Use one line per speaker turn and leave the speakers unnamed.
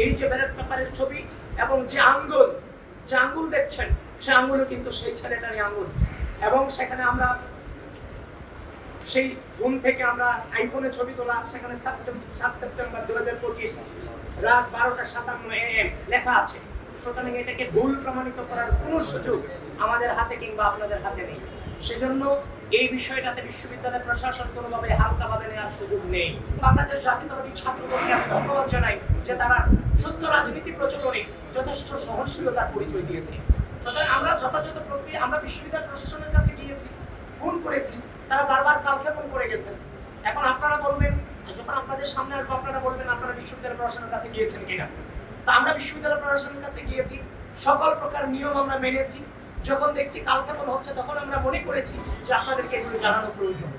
এই যে ব্যালট পেপারের ছবি এবং যে আঙ্গুল দেখছেন, সে আঙ্গুলও কিন্তু সেই ছেলেটারই আঙ্গুল। এবং সেখানে আমরা সেই ফোন থেকে আমরা আইফোনে ছবি তোলা, সেখানে 7 সেপ্টেম্বর 2025 রাত 12:57 AM লেখা আছে। সুতরাং এটাকে ভুল প্রমাণিত করার কোনো সুযোগ আমাদের হাতে কিংবা আপনাদের হাতে নেই। সেজন্য এই বিষয়টাতে বিশ্ববিদ্যালয় প্রশাসন কোনোভাবে হালকাভাবে নেওয়ার সুযোগ নেই। বাংলাদেশ জাতীয়তাবাদী ছাত্র দলকে আমি ধন্যবাদ জানাই যে তারা সুস্থ রাজনীতি প্রচলনে যথেষ্ট সহনশীলতার পরিচয় দিয়েছে। সুতরাং আমরা যথাযথ প্রক্রিয়া আমরা বিশ্ববিদ্যালয় প্রশাসনের কাছে গিয়েছি, ফোন করেছি, তারা বারবার কালক্ষেপণ করে গেছেন। এখন আপনারা বলবেন, যখন আপনাদের সামনে আসবো আপনারা বলবেন আপনারা বিশ্ববিদ্যালয় প্রশাসনের কাছে গিয়েছেন কিনা। তা আমরা বিশ্ববিদ্যালয় প্রশাসনের কাছে গিয়েছি, সকল প্রকার নিয়ম আমরা মেনেছি। যখন দেখছি কালক্ষেপণ হচ্ছে তখন আমরা মনে করেছি যে আপনাদেরকে এগুলো জানানো প্রয়োজন।